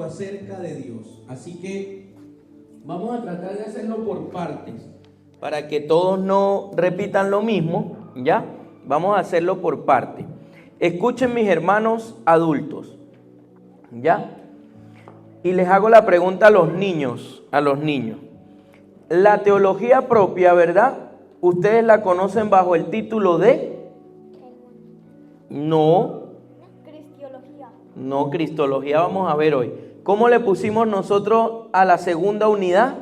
acerca de Dios. Así que vamos a tratar de hacerlo por partes, para que todos no repitan lo mismo, ¿ya? Vamos a hacerlo por partes. Escuchen, mis hermanos adultos, ¿ya? Y les hago la pregunta a los niños, La teología propia, ¿verdad? Ustedes la conocen bajo el título de... No, Cristología vamos a ver hoy. ¿Cómo le pusimos nosotros a la segunda unidad?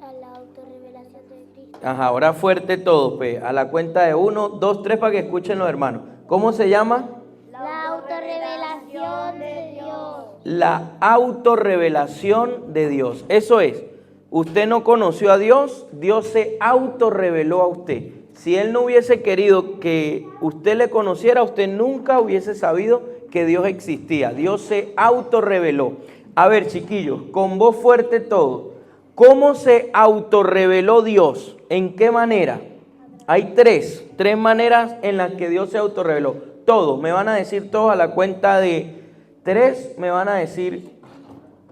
A la autorrevelación de Cristo. Ajá, ahora fuerte todo, pues. A la cuenta de 1, 2, 3 para que escuchen los hermanos. ¿Cómo se llama? La autorrevelación de Dios. La autorrevelación de Dios. Eso es, usted no conoció a Dios, Dios se autorreveló a usted. Si Él no hubiese querido que usted le conociera, usted nunca hubiese sabido que Dios existía. Dios se autorreveló. A ver, chiquillos, con voz fuerte todo. ¿Cómo se autorreveló Dios? ¿En qué manera? Hay tres maneras en las que Dios se autorreveló. Todos, me van a decir todos a la cuenta de 3, me van a decir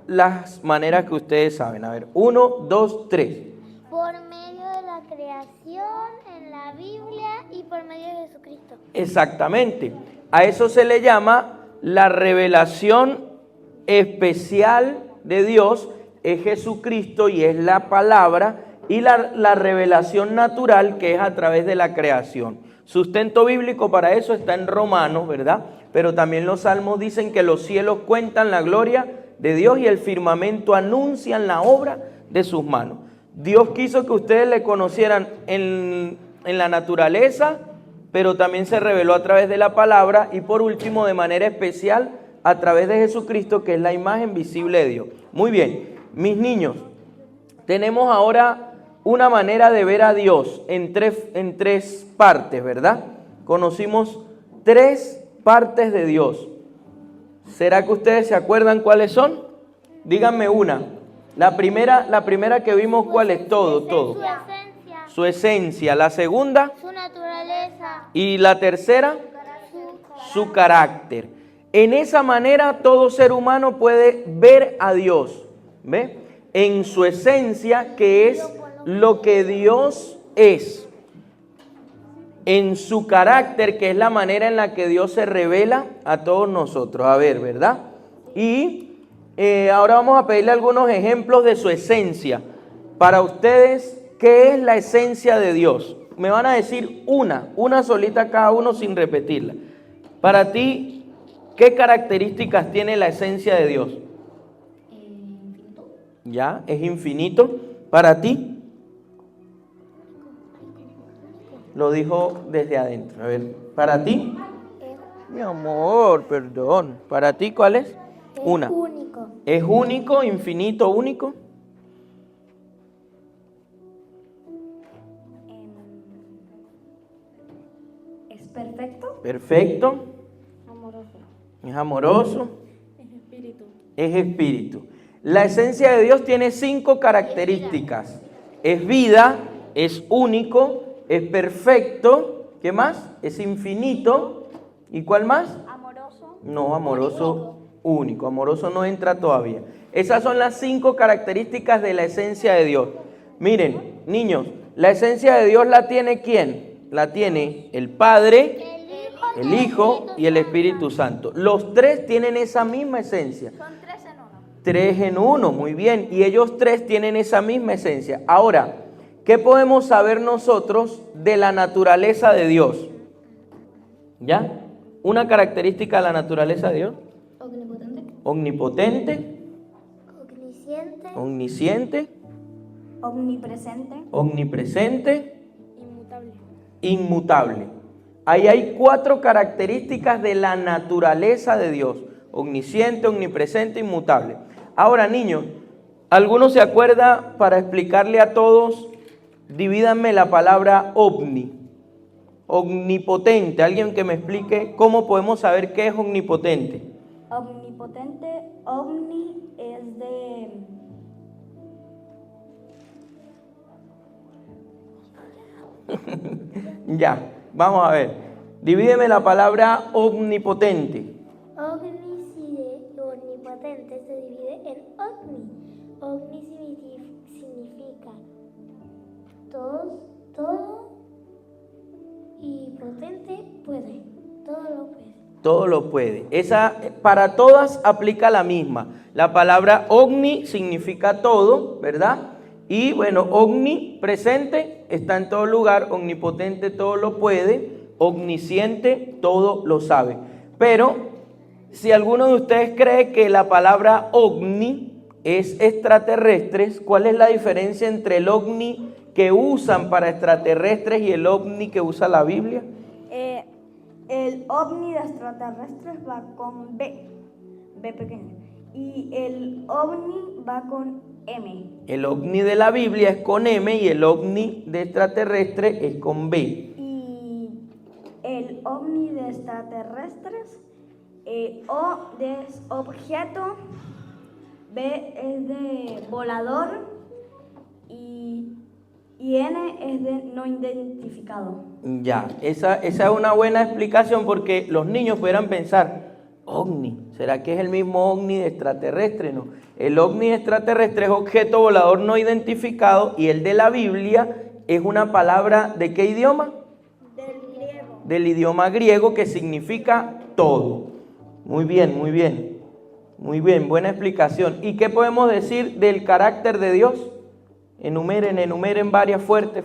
las maneras que ustedes saben. A ver, 1, 2, 3. Por medio de la creación, en la Biblia y por medio de Jesucristo. Exactamente. A eso se le llama la revelación especial de Dios, es Jesucristo y es la palabra, y la revelación natural, que es a través de la creación. Sustento bíblico para eso está en Romanos, ¿verdad? Pero también los salmos dicen que los cielos cuentan la gloria de Dios y el firmamento anuncian la obra de sus manos. Dios quiso que ustedes le conocieran en la naturaleza, pero también se reveló a través de la palabra y por último de manera especial a través de Jesucristo, que es la imagen visible de Dios. Muy bien, mis niños, tenemos ahora una manera de ver a Dios en tres partes, ¿verdad? Conocimos 3 partes de Dios. ¿Será que ustedes se acuerdan cuáles son? Díganme una. La primera que vimos, ¿cuál es? Todo. Su esencia. Su esencia. La segunda. Su naturaleza. Y la tercera. Su carácter. En esa manera todo ser humano puede ver a Dios. ¿Ve? En su esencia, que es lo que Dios es. En su carácter, que es la manera en la que Dios se revela a todos nosotros. A ver, ¿verdad? Y ahora vamos a pedirle algunos ejemplos de su esencia. Para ustedes, ¿qué es la esencia de Dios? Me van a decir una solita cada uno sin repetirla. Para ti, ¿qué características tiene la esencia de Dios? Infinito. ¿Ya? ¿Es infinito? ¿Para ti? Lo dijo desde adentro. A ver, ¿para ti? Mi amor, perdón. ¿Para ti cuál es? Una. Único. ¿Es único, infinito, único? Es perfecto. Perfecto. Amoroso. Es amoroso. Es espíritu. Es espíritu. La esencia de Dios tiene 5 características. Es vida, es único, es perfecto. ¿Qué más? Es infinito. ¿Y cuál más? Amoroso. No, amoroso único. Amoroso no entra todavía. Esas son las 5 características de la esencia de Dios. Miren, niños, la esencia de Dios la tiene ¿quién? La tiene el Padre, el Hijo y el Espíritu Santo. Los 3 tienen esa misma esencia. Son 3 en 1. 3 en 1, muy bien. Y ellos 3 tienen esa misma esencia. Ahora, ¿qué podemos saber nosotros de la naturaleza de Dios? ¿Ya? Una característica de la naturaleza de Dios. Omnipotente. Omnipotente. Omnisciente. Omnisciente. Omnipresente. Omnipresente. Inmutable. Inmutable. Ahí hay 4 características de la naturaleza de Dios. Omnisciente, omnipresente, inmutable. Ahora, niños, ¿alguno se acuerda para explicarle a todos? Divídanme la palabra ovni. Omnipotente. ¿Alguien que me explique cómo podemos saber qué es omnipotente? Omnipotente, omni es de... Ya, vamos a ver. Divídeme la palabra omnipotente. Omnisciente. potente se divide en ovni. Ovni significa todo y potente puede. Todo lo puede. Todo lo puede. Esa para todas aplica la misma. La palabra omni significa todo, ¿verdad? Y bueno, omnipresente está en todo lugar, omnipotente todo lo puede, omnisciente todo lo sabe. Pero si alguno de ustedes cree que la palabra ovni es extraterrestres, ¿cuál es la diferencia entre el ovni que usan para extraterrestres y el ovni que usa la Biblia? El ovni de extraterrestres va con B pequeña, y el ovni va con M. El ovni de la Biblia es con M y el ovni de extraterrestre es con B. Y el ovni de extraterrestres, O de objeto, B es de volador y N es de no identificado. Ya, esa es una buena explicación porque los niños pudieran pensar, ovni, ¿será que es el mismo ovni de extraterrestre? No, el ovni extraterrestre es objeto volador no identificado y el de la Biblia es una palabra ¿de qué idioma? Del griego. Del idioma griego que significa todo. Muy bien, muy bien. Muy bien, buena explicación. ¿Y qué podemos decir del carácter de Dios? Enumeren varias, fuerte.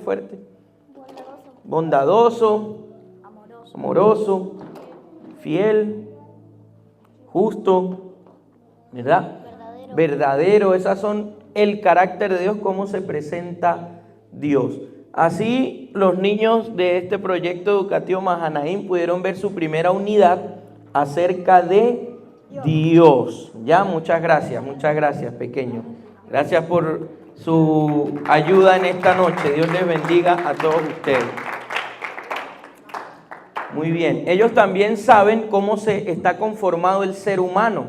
Bondadoso, amoroso, fiel, justo, ¿verdad? Verdadero. Esas son el carácter de Dios, cómo se presenta Dios. Así los niños de este proyecto educativo Mahanaim pudieron ver su primera unidad acerca de Dios. Ya, muchas gracias, pequeños. Gracias por su ayuda en esta noche. Dios les bendiga a todos ustedes. Muy bien. Ellos también saben cómo se está conformado el ser humano.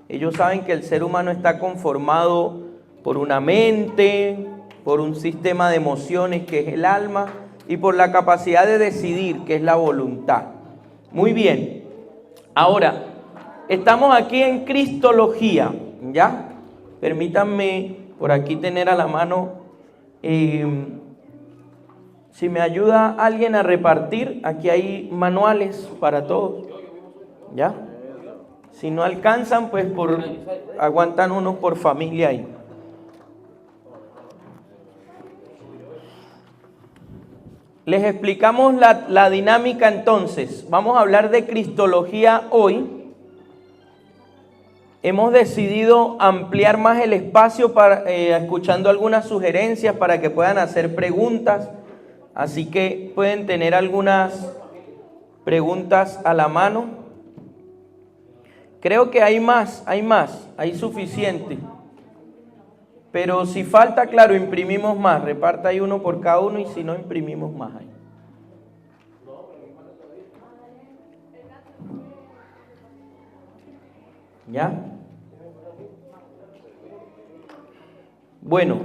Ellos saben que el ser humano está conformado por una mente, por un sistema de emociones que es el alma y por la capacidad de decidir que es la voluntad. Muy bien. Ahora, estamos aquí en Cristología, ¿ya? Permítanme por aquí tener a la mano, si me ayuda alguien a repartir, aquí hay manuales para todos, ¿ya? Si no alcanzan, pues aguantan unos por familia ahí. Les explicamos la dinámica entonces. Vamos a hablar de Cristología hoy. Hemos decidido ampliar más el espacio escuchando algunas sugerencias para que puedan hacer preguntas. Así que pueden tener algunas preguntas a la mano. Creo que hay suficiente. Pero si falta, claro, imprimimos más. Reparta ahí uno por cada uno y si no, imprimimos más ahí. ¿Ya? Bueno.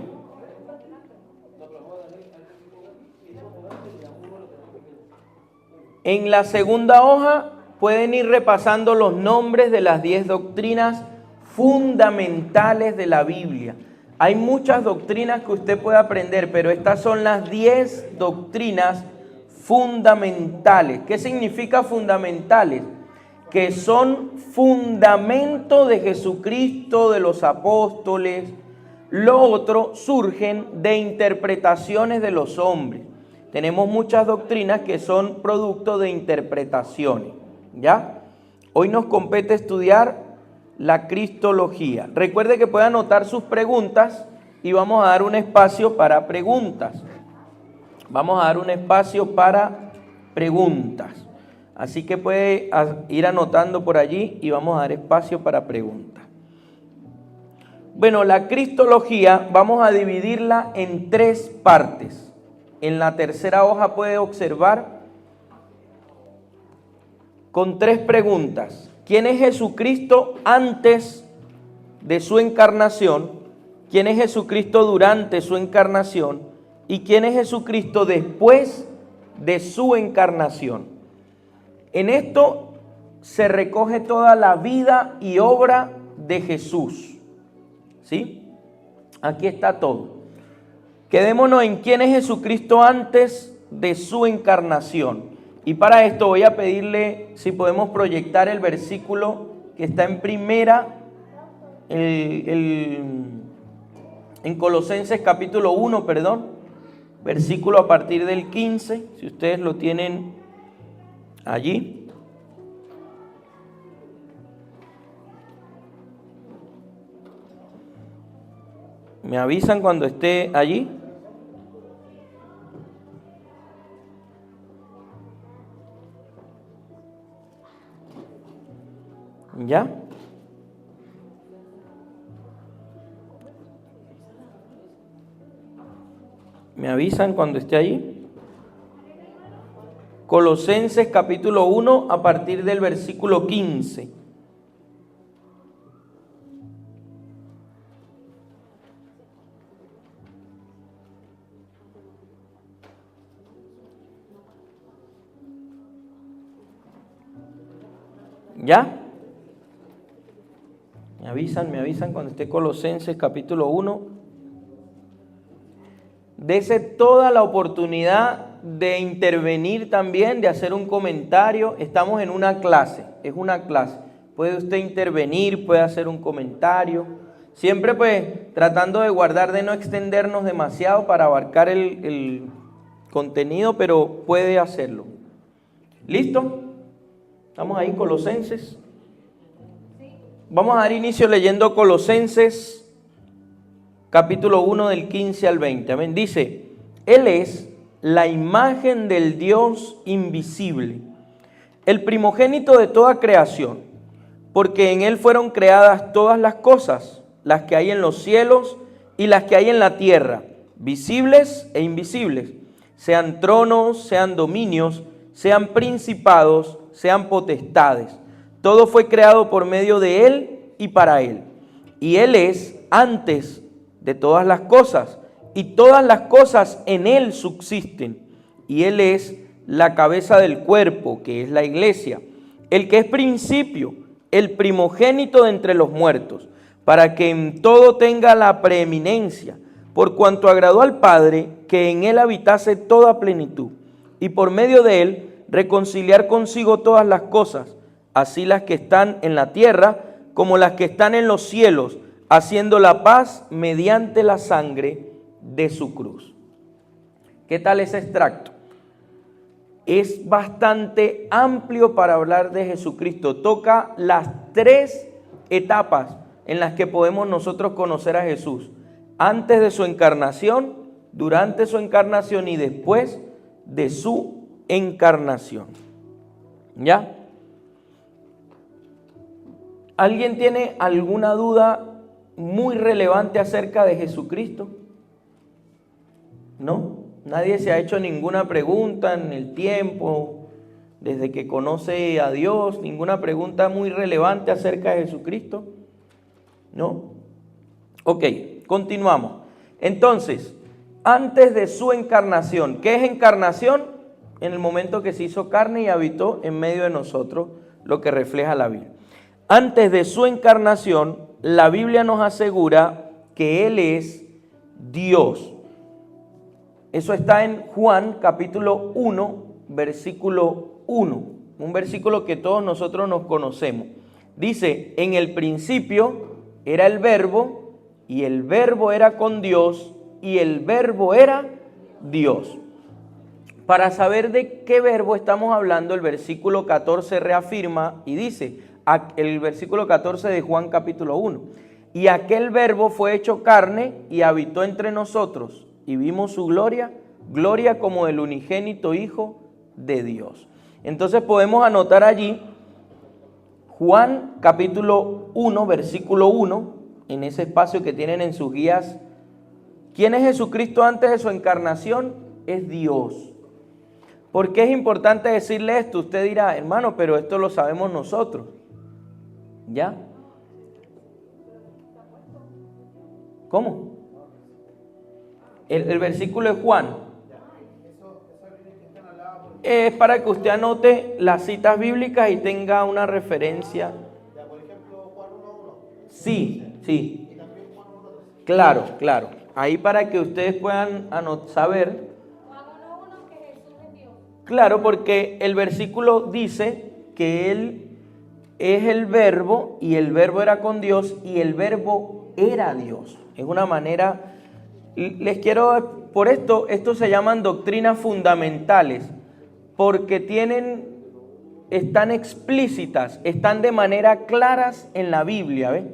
En la segunda hoja pueden ir repasando los nombres de las 10 doctrinas fundamentales de la Biblia. Hay muchas doctrinas que usted puede aprender, pero estas son las 10 doctrinas fundamentales. ¿Qué significa fundamentales? Que son fundamento de Jesucristo, de los apóstoles. Lo otro surgen de interpretaciones de los hombres. Tenemos muchas doctrinas que son producto de interpretaciones, ¿ya? Hoy nos compete estudiar la cristología. Recuerde que puede anotar sus preguntas y vamos a dar un espacio para preguntas. Así que puede ir anotando por allí y vamos a dar espacio para preguntas. Bueno, la cristología vamos a dividirla en 3 partes. En la tercera hoja puede observar con 3 preguntas. ¿Quién es Jesucristo antes de su encarnación? ¿Quién es Jesucristo durante su encarnación? ¿Y quién es Jesucristo después de su encarnación? En esto se recoge toda la vida y obra de Jesús. ¿Sí? Aquí está todo. Quedémonos en quién es Jesucristo antes de su encarnación. Y para esto voy a pedirle si podemos proyectar el versículo que está en primera, en Colosenses capítulo 1, perdón, versículo a partir del 15, si ustedes lo tienen allí. ¿Me avisan cuando esté allí? ¿Ya? ¿Me avisan cuando esté allí? Colosenses capítulo 1 a partir del versículo 15. ¿Ya? Me avisan cuando esté Colosenses capítulo 1. Dese toda la oportunidad de intervenir también, de hacer un comentario. Estamos en una clase, es una clase. Puede usted intervenir, puede hacer un comentario. Siempre pues tratando de guardar, de no extendernos demasiado para abarcar el contenido, pero puede hacerlo. ¿Listo? ¿Estamos ahí, Colosenses? Vamos a dar inicio leyendo Colosenses capítulo 1 del 15 al 20. Amén. Dice, Él es la imagen del Dios invisible, el primogénito de toda creación, porque en Él fueron creadas todas las cosas, las que hay en los cielos y las que hay en la tierra, visibles e invisibles, sean tronos, sean dominios, sean principados, sean potestades. Todo fue creado por medio de Él y para Él. Y Él es antes de todas las cosas, y todas las cosas en Él subsisten. Y Él es la cabeza del cuerpo, que es la iglesia, el que es principio, el primogénito de entre los muertos, para que en todo tenga la preeminencia, por cuanto agradó al Padre que en Él habitase toda plenitud, y por medio de Él reconciliar consigo todas las cosas, así las que están en la tierra como las que están en los cielos, haciendo la paz mediante la sangre de su cruz. ¿Qué tal ese extracto? Es bastante amplio para hablar de Jesucristo. Toca las tres etapas en las que podemos nosotros conocer a Jesús: antes de su encarnación, durante su encarnación y después de su encarnación. ¿Ya? ¿Alguien tiene alguna duda muy relevante acerca de Jesucristo? ¿No? Nadie se ha hecho ninguna pregunta en el tiempo, desde que conoce a Dios, ninguna pregunta muy relevante acerca de Jesucristo. ¿No? Ok, continuamos. Entonces, antes de su encarnación, ¿qué es encarnación? En el momento que se hizo carne y habitó en medio de nosotros, lo que refleja la Biblia. Antes de su encarnación, la Biblia nos asegura que Él es Dios. Eso está en Juan capítulo 1, versículo 1, un versículo que todos nosotros nos conocemos. Dice, en el principio era el verbo, y el verbo era con Dios, y el verbo era Dios. Para saber de qué verbo estamos hablando, el versículo 14 reafirma y dice, el versículo 14 de Juan capítulo 1, y aquel verbo fue hecho carne y habitó entre nosotros, y vimos su gloria, gloria como del unigénito Hijo de Dios. Entonces podemos anotar allí Juan capítulo 1, versículo 1, en ese espacio que tienen en sus guías. ¿Quién es Jesucristo antes de su encarnación? Es Dios. ¿Por qué es importante decirle esto? Usted dirá, hermano, pero esto lo sabemos nosotros. ¿Ya? ¿Cómo? El versículo de Juan. Es para que usted anote las citas bíblicas y tenga una referencia. Sí, sí. Claro, claro. Ahí para que ustedes puedan saber. Claro, porque el versículo dice que Él es el verbo y el verbo era con Dios y el verbo era Dios. Es una manera, les quiero, por esto se llaman doctrinas fundamentales, porque están explícitas, están de manera claras en la Biblia, ¿ves?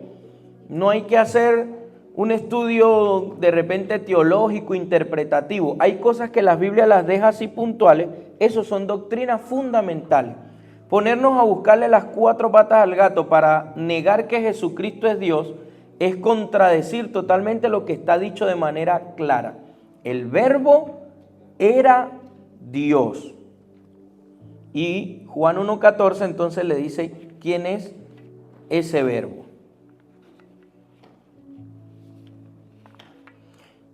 No hay que hacer un estudio de repente teológico, interpretativo. Hay cosas que la Biblia las deja así puntuales. Eso son doctrinas fundamentales. Ponernos a buscarle las 4 patas al gato para negar que Jesucristo es Dios es contradecir totalmente lo que está dicho de manera clara. El verbo era Dios. Y Juan 1:14 entonces le dice quién es ese verbo.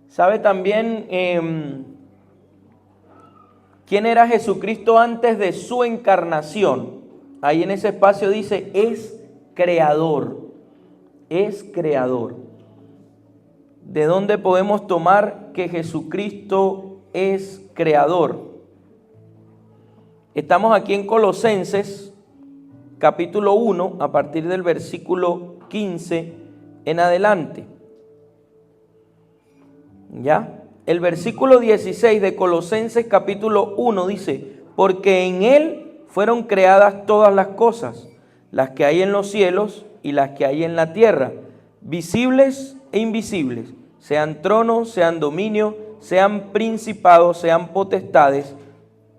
¿Sabe también quién era Jesucristo antes de su encarnación? Ahí en ese espacio dice, es creador. Es creador. ¿De dónde podemos tomar que Jesucristo es creador? Estamos aquí en Colosenses, capítulo 1, a partir del versículo 15 en adelante. ¿Ya? El versículo 16 de Colosenses capítulo 1 dice, porque en Él fueron creadas todas las cosas, las que hay en los cielos y las que hay en la tierra, visibles e invisibles, sean tronos, sean dominios, sean principados, sean potestades,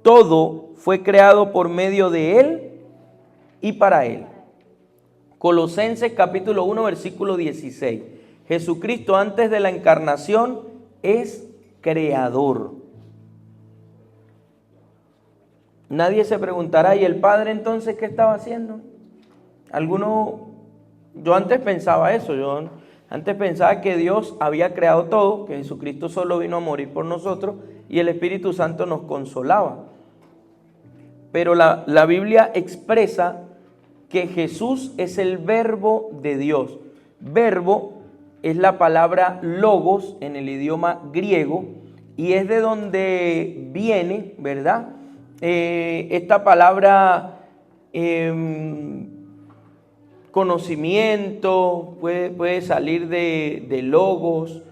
todo fue creado por medio de Él y para Él. Colosenses capítulo 1 versículo 16. Jesucristo antes de la encarnación es creador. Nadie se preguntará, ¿y el Padre entonces qué estaba haciendo? Yo antes pensaba eso, yo antes pensaba que Dios había creado todo, que Jesucristo solo vino a morir por nosotros y el Espíritu Santo nos consolaba. Pero la Biblia expresa que Jesús es el verbo de Dios. Verbo es la palabra logos en el idioma griego y es de donde viene, ¿verdad? Esta palabra conocimiento puede salir de logos.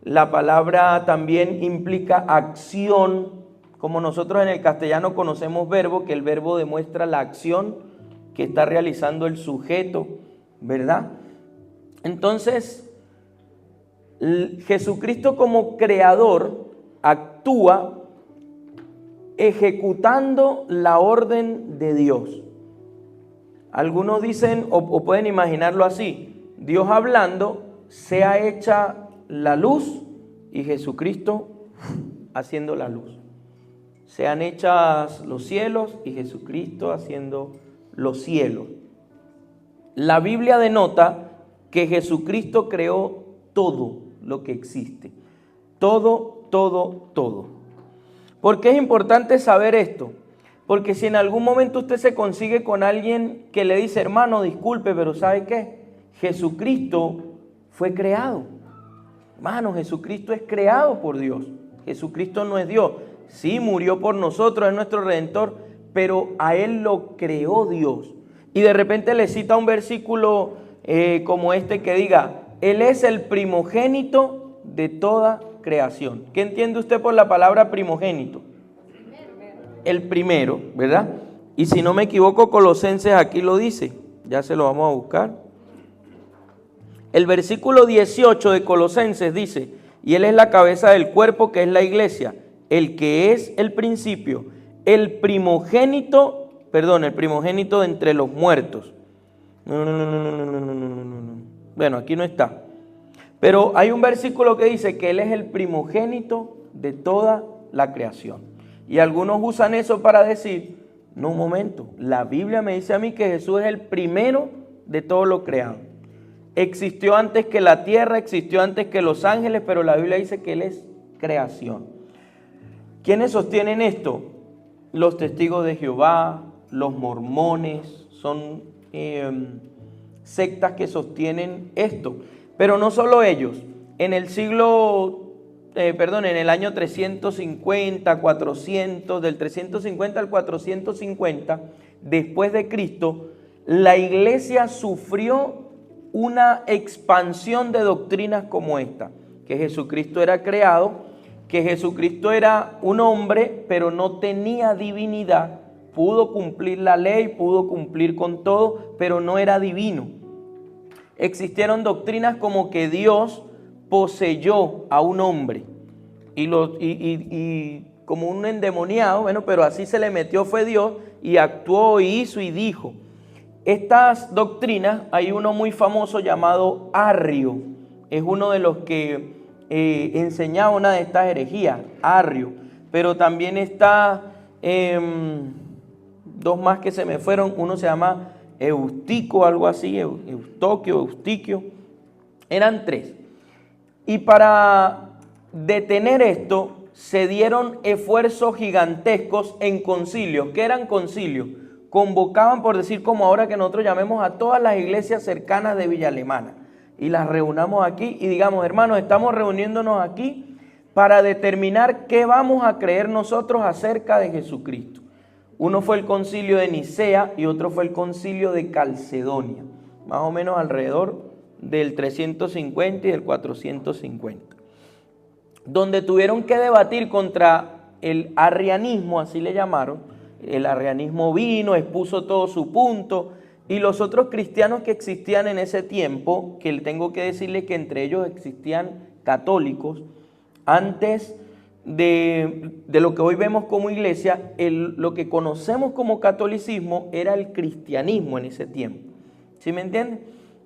La palabra también implica acción, como nosotros en el castellano conocemos verbo, que el verbo demuestra la acción que está realizando el sujeto, ¿verdad? Entonces, Jesucristo como creador actúa ejecutando la orden de Dios. Algunos dicen o pueden imaginarlo así, Dios hablando, sea hecha la luz y Jesucristo haciendo la luz. Sean hechas los cielos y Jesucristo haciendo los cielos. La Biblia denota que Jesucristo creó todo lo que existe. Todo, todo, todo. ¿Por qué es importante saber esto? Porque si en algún momento usted se consigue con alguien que le dice, hermano, disculpe, pero ¿sabe qué? Jesucristo fue creado. Hermano, Jesucristo es creado por Dios. Jesucristo no es Dios. Sí, murió por nosotros, es nuestro Redentor, pero a Él lo creó Dios. Y de repente le cita un versículo como este que diga, Él es el primogénito de toda creación. ¿Qué entiende usted por la palabra primogénito? El primero, ¿verdad? Y si no me equivoco, Colosenses aquí lo dice. Ya se lo vamos a buscar. El versículo 18 de Colosenses dice, y Él es la cabeza del cuerpo que es la iglesia, el que es el principio, el primogénito de entre los muertos. No. Bueno, aquí no está. Pero hay un versículo que dice que Él es el primogénito de toda la creación. Y algunos usan eso para decir, no, un momento, la Biblia me dice a mí que Jesús es el primero de todo lo creado. Existió antes que la tierra, existió antes que los ángeles, pero la Biblia dice que Él es creación. ¿Quiénes sostienen esto? Los testigos de Jehová, los mormones, son sectas que sostienen esto. Pero no solo ellos. En el en el año 350, 400, del 350 al 450 después de Cristo, la iglesia sufrió una expansión de doctrinas como esta, que Jesucristo era creado, que Jesucristo era un hombre, pero no tenía divinidad, pudo cumplir la ley, pudo cumplir con todo, pero no era divino. Existieron doctrinas como que Dios poseyó a un hombre y como un endemoniado, bueno, pero así se le metió fue Dios y actuó, hizo y dijo. Estas doctrinas, hay uno muy famoso llamado Arrio, es uno de los que enseñaba una de estas herejías, Arrio, pero también está dos más que se me fueron, uno se llama Eustico, algo así, Eustiquio, eran tres. Y para detener esto, se dieron esfuerzos gigantescos en concilios. ¿Qué eran concilios? Convocaban, por decir como ahora que nosotros llamemos a todas las iglesias cercanas de Villa Alemana y las reunamos aquí y digamos, hermanos, estamos reuniéndonos aquí para determinar qué vamos a creer nosotros acerca de Jesucristo. Uno fue el concilio de Nicea y otro fue el concilio de Calcedonia, más o menos alrededor del 350 y del 450, donde tuvieron que debatir contra el arrianismo, así le llamaron. El arrianismo vino, expuso todo su punto, y los otros cristianos que existían en ese tiempo, que tengo que decirles que entre ellos existían católicos, antes de lo que hoy vemos como iglesia, lo que conocemos como catolicismo era el cristianismo en ese tiempo. ¿Sí me entienden?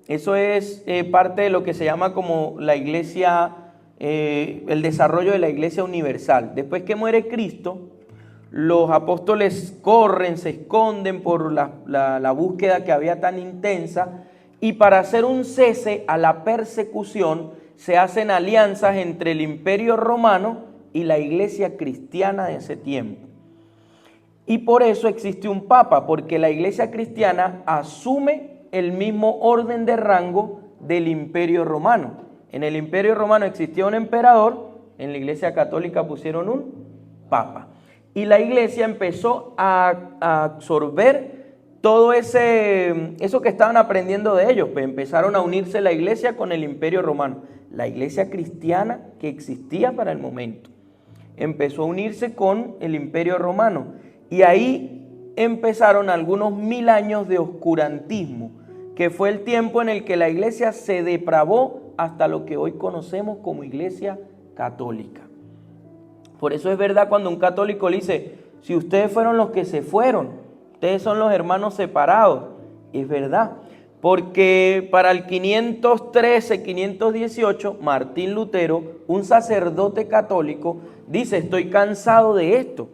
Eso es parte de lo que se llama como la iglesia, el desarrollo de la iglesia universal. Después que muere Cristo, los apóstoles corren, se esconden por la búsqueda que había tan intensa, y para hacer un cese a la persecución se hacen alianzas entre el Imperio Romano y la iglesia cristiana de ese tiempo. Y por eso existe un papa, porque la iglesia cristiana asume el mismo orden de rango del Imperio Romano. En el Imperio Romano existía un emperador, en la iglesia católica pusieron un papa. Y la iglesia empezó a absorber todo eso que estaban aprendiendo de ellos. Pues empezaron a unirse la iglesia con el Imperio Romano. La iglesia cristiana que existía para el momento empezó a unirse con el Imperio Romano. Y ahí empezaron algunos 1000 años de oscurantismo, que fue el tiempo en el que la iglesia se depravó hasta lo que hoy conocemos como iglesia católica. Por eso es verdad cuando un católico le dice, si ustedes fueron los que se fueron, ustedes son los hermanos separados. Es verdad, porque para el 513, 518, Martín Lutero, un sacerdote católico, dice, estoy cansado de esto.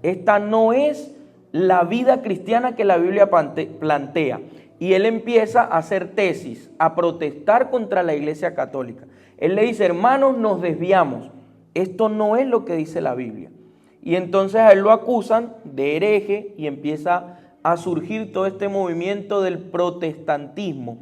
Esta no es la vida cristiana que la Biblia plantea. Y él empieza a hacer tesis, a protestar contra la iglesia católica. Él le dice, hermanos, nos desviamos. Esto no es lo que dice la Biblia. Y entonces a él lo acusan de hereje y empieza a surgir todo este movimiento del protestantismo,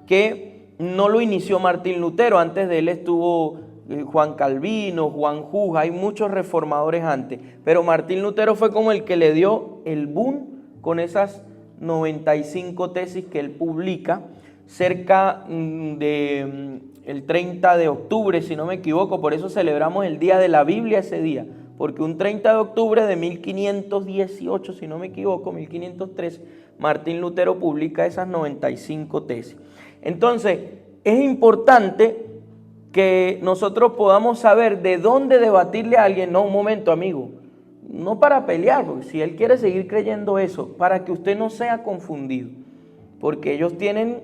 que no lo inició Martín Lutero. Antes de él estuvo Juan Calvino, Juan Hus, hay muchos reformadores antes. Pero Martín Lutero fue como el que le dio el boom con esas 95 tesis que él publica cerca de el 30 de octubre, si no me equivoco. Por eso celebramos el Día de la Biblia ese día, porque un 30 de octubre de 1518, si no me equivoco, 1513, Martín Lutero publica esas 95 tesis. Entonces, es importante que nosotros podamos saber de dónde debatirle a alguien. No, un momento, amigo, no para pelear, porque si él quiere seguir creyendo eso, para que usted no sea confundido, porque ellos tienen,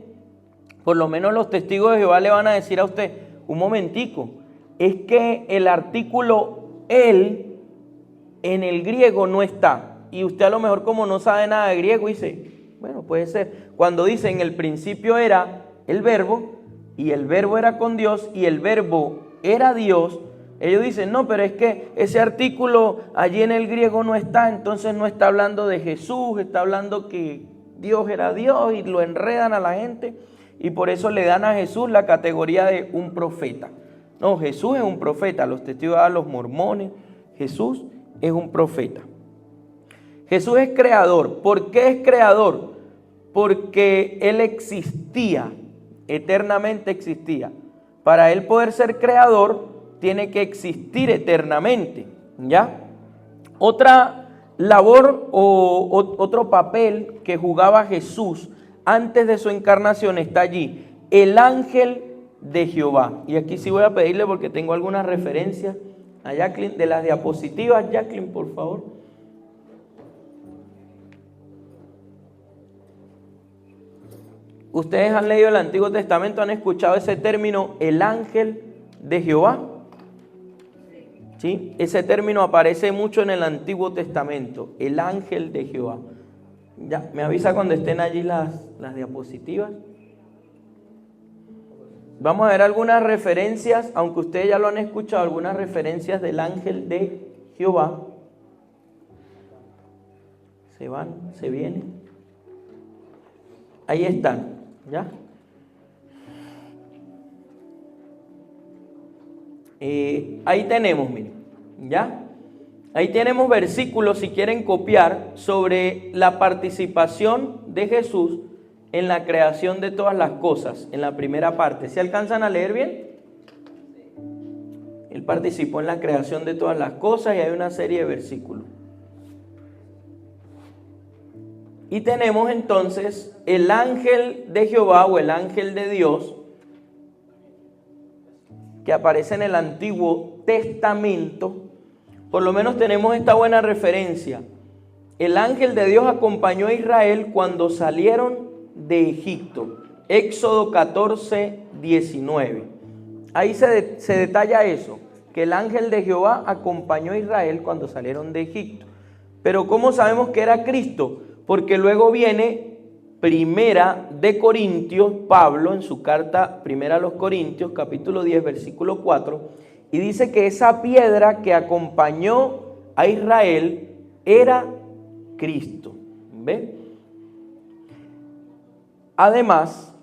por lo menos los testigos de Jehová le van a decir a usted, un momentico, es que el artículo él en el griego no está, y usted a lo mejor como no sabe nada de griego dice, bueno, puede ser, cuando dice en el principio era el verbo, y el verbo era con Dios, y el verbo era Dios, ellos dicen, no, pero es que ese artículo allí en el griego no está, entonces no está hablando de Jesús, está hablando que Dios era Dios, y lo enredan a la gente. y por eso le dan a Jesús la categoría de un profeta. No, Jesús es un profeta, los testigos de Jehová, los mormones, Jesús es un profeta. Jesús es creador. ¿Por qué es creador? Porque Él existía, eternamente existía. Para Él poder ser creador, tiene que existir eternamente, ¿ya? Otra labor o otro papel que jugaba Jesús antes de su encarnación está allí, el ángel de Jehová. Y aquí sí voy a pedirle, porque tengo algunas referencias a Jacqueline, de las diapositivas. Jacqueline, por favor. ¿Ustedes han leído el Antiguo Testamento? ¿Han escuchado ese término, el ángel de Jehová? ¿Sí? Ese término aparece mucho en el Antiguo Testamento, el ángel de Jehová. Ya, me avisa cuando estén allí las diapositivas. Vamos a ver algunas referencias, aunque ustedes ya lo han escuchado, algunas referencias del ángel de Jehová. Se van, se vienen. Ahí están, ¿ya? Ahí tenemos, miren, ¿ya? Ahí tenemos versículos, si quieren copiar, sobre la participación de Jesús en la creación de todas las cosas, en la primera parte. ¿Se alcanzan a leer bien? Él participó en la creación de todas las cosas y hay una serie de versículos. Y tenemos entonces el ángel de Jehová o el ángel de Dios que aparece en el Antiguo Testamento. Por lo menos tenemos esta buena referencia. El ángel de Dios acompañó a Israel cuando salieron de Egipto. Éxodo 14, 19. Ahí se detalla eso, que el ángel de Jehová acompañó a Israel cuando salieron de Egipto. Pero ¿cómo sabemos que era Cristo? Porque luego viene Primera de Corintios, Pablo en su carta Primera a los Corintios, capítulo 10, versículo 4, y dice que esa piedra que acompañó a Israel era Cristo. ¿Ve? Además,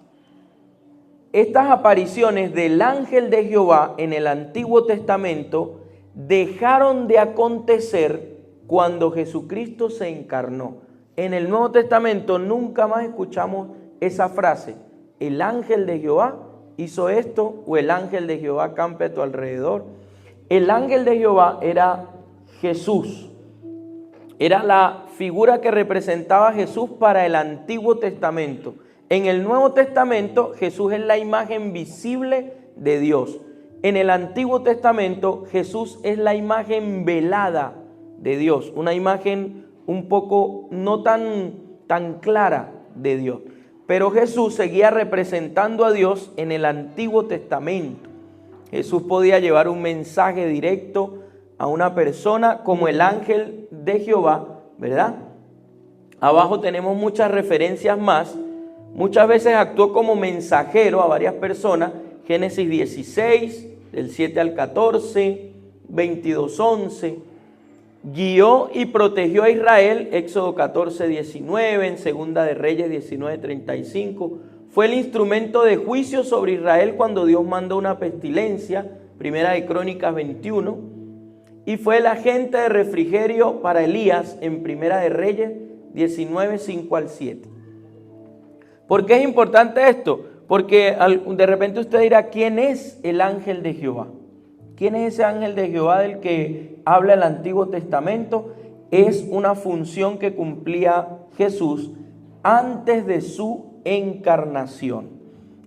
estas apariciones del ángel de Jehová en el Antiguo Testamento dejaron de acontecer cuando Jesucristo se encarnó. En el Nuevo Testamento nunca más escuchamos esa frase, el ángel de Jehová hizo esto, o el ángel de Jehová campe a tu alrededor. El ángel de Jehová era Jesús, era la figura que representaba a Jesús para el Antiguo Testamento. En el Nuevo Testamento Jesús es la imagen visible de Dios. En el Antiguo Testamento Jesús es la imagen velada de Dios, una imagen un poco no tan clara de Dios. Pero Jesús seguía representando a Dios en el Antiguo Testamento. Jesús podía llevar un mensaje directo a una persona como el ángel de Jehová, ¿verdad? Abajo tenemos muchas referencias más. Muchas veces actuó como mensajero a varias personas. Génesis 16, del 7 al 14, 22, 11. Guió y protegió a Israel, Éxodo 14, 19, en Segunda de Reyes 19, 35. Fue el instrumento de juicio sobre Israel cuando Dios mandó una pestilencia, Primera de Crónicas 21. Y fue el agente de refrigerio para Elías en Primera de Reyes 19, 5 al 7. ¿Por qué es importante esto? Porque de repente usted dirá, ¿quién es el ángel de Jehová? ¿Quién es ese ángel de Jehová del que habla el Antiguo Testamento? Es una función que cumplía Jesús antes de su encarnación.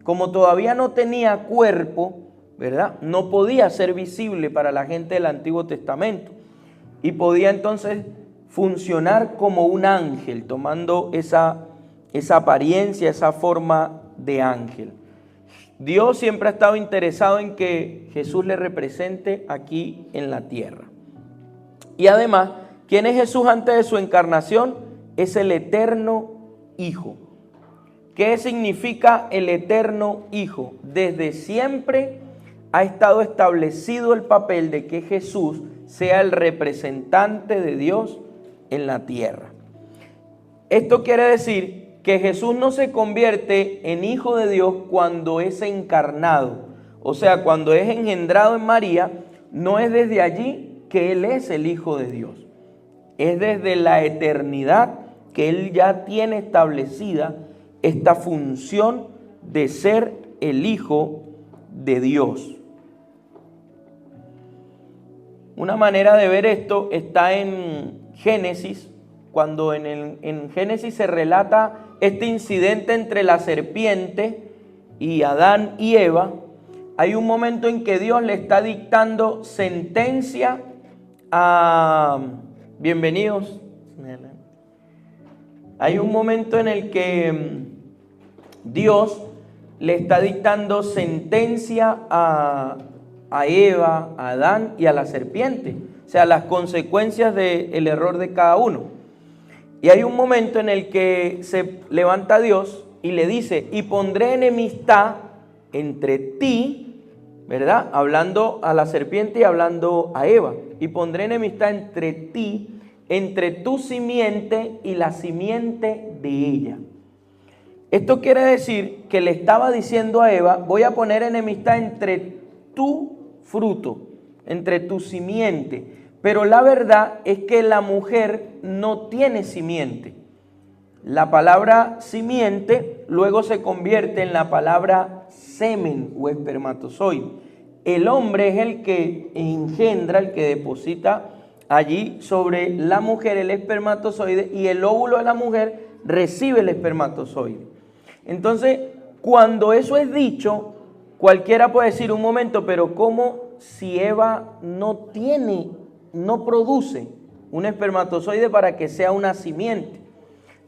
Como todavía no tenía cuerpo, ¿verdad? No podía ser visible para la gente del Antiguo Testamento. Y podía entonces funcionar como un ángel, tomando esa apariencia, esa forma de ángel. Dios siempre ha estado interesado en que Jesús le represente aquí en la tierra. Y además, ¿quién es Jesús antes de su encarnación? Es el eterno Hijo. ¿Qué significa el eterno Hijo? Desde siempre ha estado establecido el papel de que Jesús sea el representante de Dios en la tierra. Esto quiere decir que Jesús no se convierte en hijo de Dios cuando es encarnado. O sea, cuando es engendrado en María, no es desde allí que Él es el Hijo de Dios. Es desde la eternidad que Él ya tiene establecida esta función de ser el Hijo de Dios. Una manera de ver esto está en Génesis, cuando en Génesis se relata este incidente entre la serpiente y Adán y Eva. Hay un momento en que Dios le está dictando sentencia a... Bienvenidos. Hay un momento en el que Dios le está dictando sentencia a Eva, a Adán y a la serpiente. O sea, las consecuencias del error de cada uno. Y hay un momento en el que se levanta Dios y le dice, y pondré enemistad entre ti, ¿verdad? Hablando a la serpiente y hablando a Eva. Y pondré enemistad entre ti, entre tu simiente y la simiente de ella. Esto quiere decir que le estaba diciendo a Eva, voy a poner enemistad entre tu fruto, entre tu simiente. Pero la verdad es que la mujer no tiene simiente. La palabra simiente luego se convierte en la palabra semen o espermatozoide. El hombre es el que engendra, el que deposita allí sobre la mujer el espermatozoide, y el óvulo de la mujer recibe el espermatozoide. Entonces, cuando eso es dicho, cualquiera puede decir un momento, pero ¿cómo si Eva no produce un espermatozoide para que sea una simiente?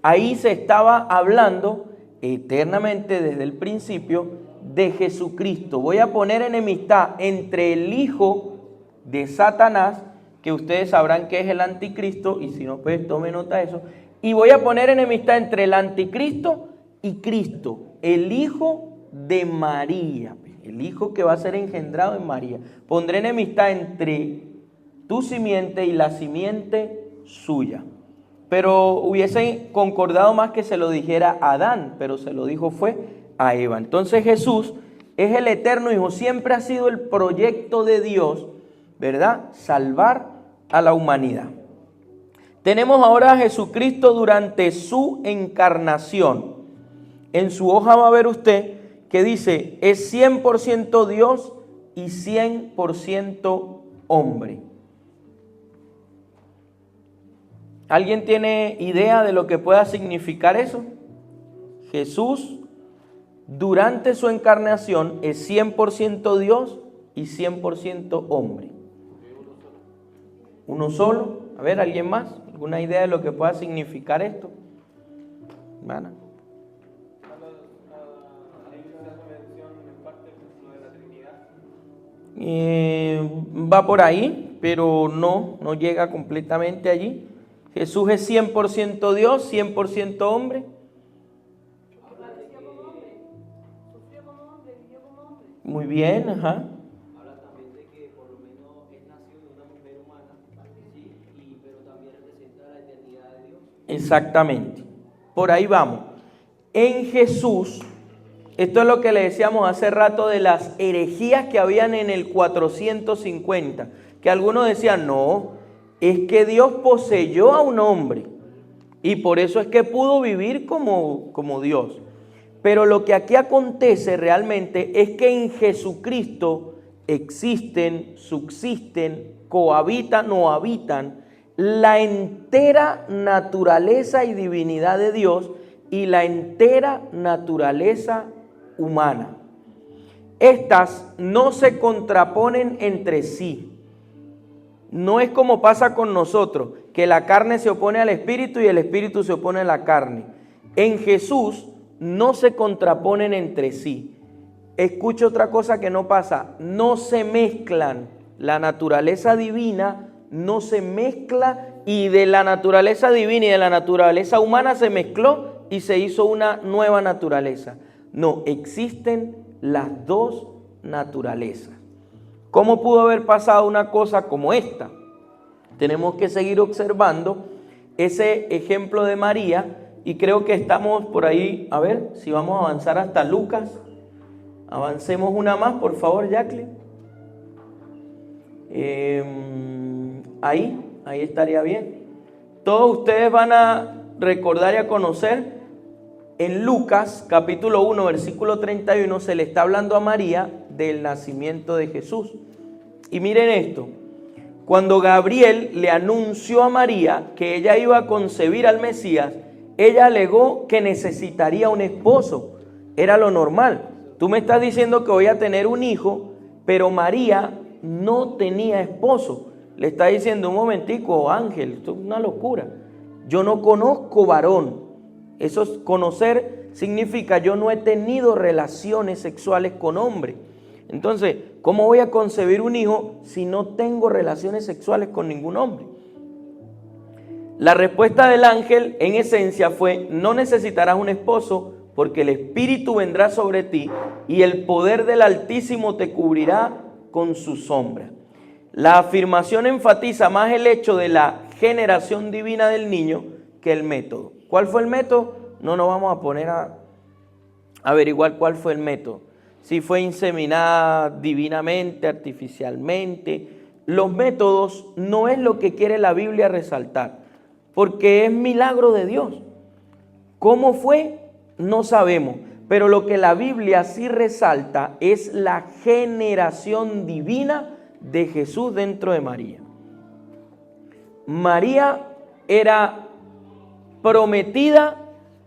Ahí se estaba hablando eternamente desde el principio de Jesucristo. Voy a poner enemistad entre el hijo de Satanás, que ustedes sabrán que es el anticristo, y si no, pues tome nota de eso. Y voy a poner enemistad entre el anticristo y Cristo, el hijo de María, el hijo que va a ser engendrado en María. Pondré enemistad entre tu simiente y la simiente suya. Pero hubiese concordado más que se lo dijera a Adán, pero se lo dijo fue a Eva. Entonces Jesús es el eterno Hijo, siempre ha sido el proyecto de Dios, ¿verdad? Salvar a la humanidad. Tenemos ahora a Jesucristo durante su encarnación. En su hoja va a ver usted que dice, es 100% Dios y 100% hombre. ¿Alguien tiene idea de lo que pueda significar eso? Jesús, durante su encarnación, es 100% Dios y 100% hombre. ¿Uno solo? A ver, ¿alguien más? ¿Alguna idea de lo que pueda significar esto? ¿Vale? Va por ahí, pero no llega completamente allí. Jesús es 100% Dios, 100% hombre. Muy bien, ajá. Habla también de que por lo menos es nacido de una mujer humana, ¿sí? Pero también representa la eternidad de Dios. Exactamente. Por ahí vamos. En Jesús, esto es lo que le decíamos hace rato de las herejías que habían en el 450, que algunos decían, no, es que Dios poseyó a un hombre y por eso es que pudo vivir como Dios. Pero lo que aquí acontece realmente es que en Jesucristo existen, subsisten, cohabitan o habitan la entera naturaleza y divinidad de Dios y la entera naturaleza humana. Estas no se contraponen entre sí. No es como pasa con nosotros, que la carne se opone al espíritu y el espíritu se opone a la carne. En Jesús no se contraponen entre sí. Escucha otra cosa que no pasa, no se mezclan. La naturaleza divina no se mezcla, y de la naturaleza divina y de la naturaleza humana se mezcló y se hizo una nueva naturaleza. No, existen las dos naturalezas. ¿Cómo pudo haber pasado una cosa como esta? Tenemos que seguir observando ese ejemplo de María y creo que estamos por ahí, a ver si vamos a avanzar hasta Lucas. Avancemos una más, por favor, Jacqueline. Ahí estaría bien. Todos ustedes van a recordar y a conocer, en Lucas capítulo 1, versículo 31, se le está hablando a María del nacimiento de Jesús. Y miren esto, cuando Gabriel le anunció a María que ella iba a concebir al Mesías, ella alegó que necesitaría un esposo. Era lo normal. Tú me estás diciendo que voy a tener un hijo, pero María no tenía esposo. Le está diciendo, un momentico, Ángel, esto es una locura. Yo no conozco varón. Eso es conocer, significa yo no he tenido relaciones sexuales con hombre. Entonces, ¿cómo voy a concebir un hijo si no tengo relaciones sexuales con ningún hombre? La respuesta del ángel en esencia fue, no necesitarás un esposo porque el Espíritu vendrá sobre ti y el poder del Altísimo te cubrirá con su sombra. La afirmación enfatiza más el hecho de la generación divina del niño que el método. ¿Cuál fue el método? No nos vamos a poner a averiguar cuál fue el método. Si fue inseminada divinamente, artificialmente. Los métodos no es lo que quiere la Biblia resaltar, porque es milagro de Dios. ¿Cómo fue? No sabemos, pero lo que la Biblia sí resalta es la generación divina de Jesús dentro de María. María era prometida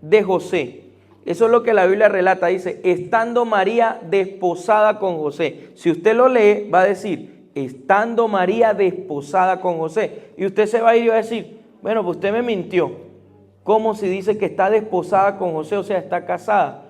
de José. Eso es lo que la Biblia relata, dice, estando María desposada con José. Si usted lo lee, va a decir, estando María desposada con José. Y usted se va a ir y va a decir, bueno, pues usted me mintió. ¿Cómo si dice que está desposada con José? O sea, está casada.